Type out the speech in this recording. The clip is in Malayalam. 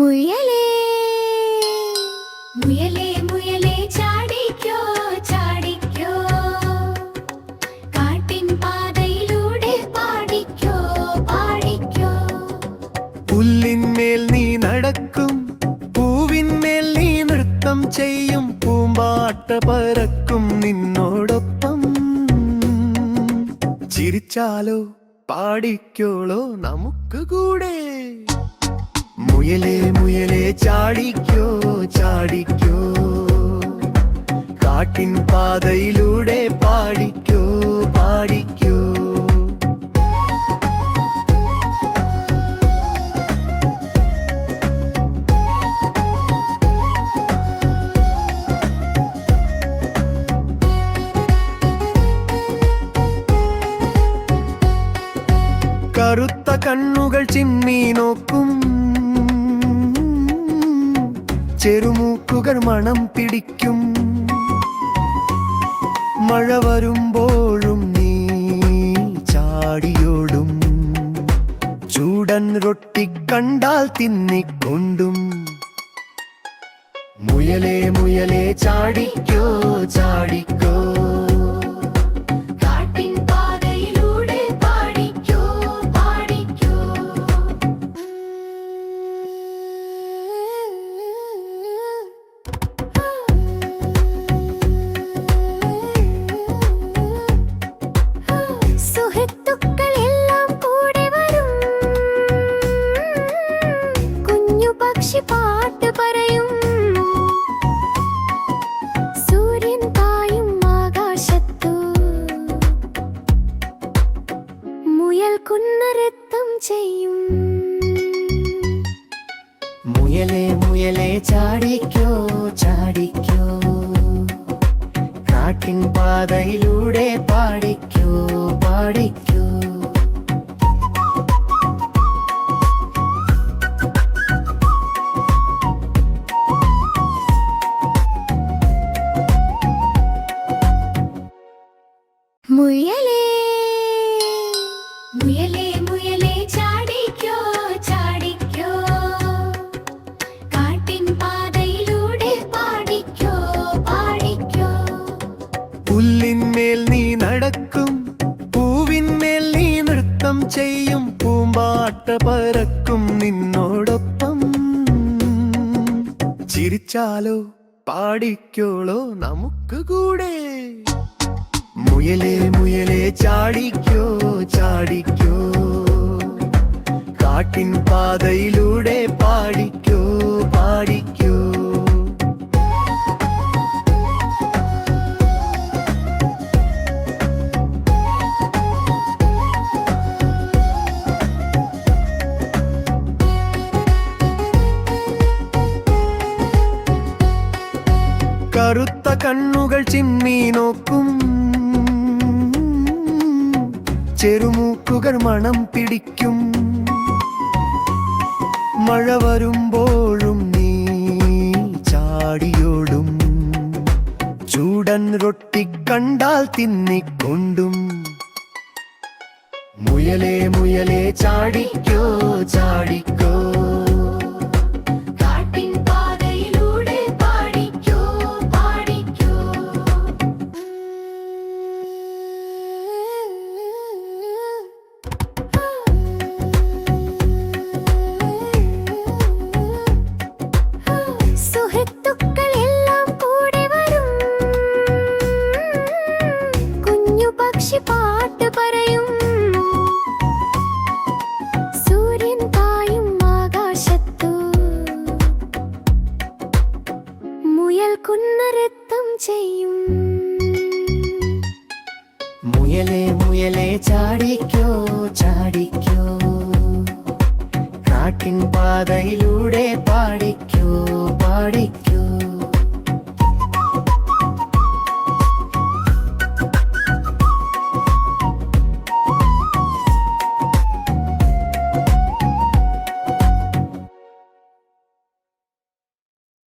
മുയലേ മുയലേ മുയലേ ചാടിക്കോ ചാടിക്കോ കാട്ടിൻ പാതയിലൂടെ പാടിക്കോ പാടിക്കോ പുല്ലിന്മേൽ നീ നടക്കും പൂവിന്മേൽ നീ നൃത്തം ചെയ്യും പൂമ്പാട്ട പറക്കും നിന്നോടൊപ്പം ചിരിച്ചാലോ പാടിക്കോളോ നമുക്ക് കൂടെ മുയലേ മുയലേ ചാടിക്കോ ചാടിക്കോ കാട്ടിൻ പാതയിലൂടെ പാടിക്കോ പാടിക്കോ കറുത്ത കണ്ണുകൾ ചിമ്മി നോക്കും ചെറുമൂക്കുകൾ മണം പിടിക്കും മഴ വരുമ്പോഴും നീ ചാടിയോടും ചൂടൻ റൊട്ടി കണ്ടാൽ തിന്നിക്കൊണ്ടും മുയലേ മുയലേ ചാടിക്കോ ചാടിക്കോ പാട്ട് പറയും സൂര്യൻ തായും ആകാശത്തു മുയൽ കുന്നരത്തം ചെയ്യും മുയലേ മുയലേ ചാടിക്കോ ചാടിക്കോ കാട്ടിൻ പാതയിലൂടെ പാടിക്കോ പാടിക്കോ മുയലേ മുയലേ മുയലേ ചാടിക്കോ ചാടിക്കോ കാട്ടിൻ പാതയിലൂടെ പാടിക്കോ പാടിക്കോ പുല്ലിന്മേൽ നീ നടക്കും പൂവിന്മേൽ നീ നൃത്തം ചെയ്യും പൂമ്പാട്ട പറക്കും നിന്നോടൊപ്പം ചിരിച്ചാലോ പാടിക്കോളോ നമുക്ക് കൂടെ മുയലേ മുയലേ ചാടിക്കോ ചാടിക്കോ കാട്ടിൻ പാതയിലൂടെ പാടിക്കോ പാടിക്കോ കറുത്ത കണ്ണുകൾ ചിമ്മി നോക്കും ചെറുമൂക്കുകൾ മണം പിടിക്കും മഴ വരുമ്പോഴും നീ ചാടിയോടും ചൂടൻ റൊട്ടി കണ്ടാൽ തിന്നിക്കൊണ്ടും മുയലേ മുയലേ ചാടിക്കോ ചാടിക്കോ പാട്ട് പറയും സൂര്യൻ തായും ആകാശത്തു മുയൽ കുന്നരത്തം ചെയ്യും മുയലേ മുയലേ ചാടിക്കോ ചാടിക്കോ കാട്ടിൻ പാതയിലൂടെ പാടിക്കോ പാടിക്കോ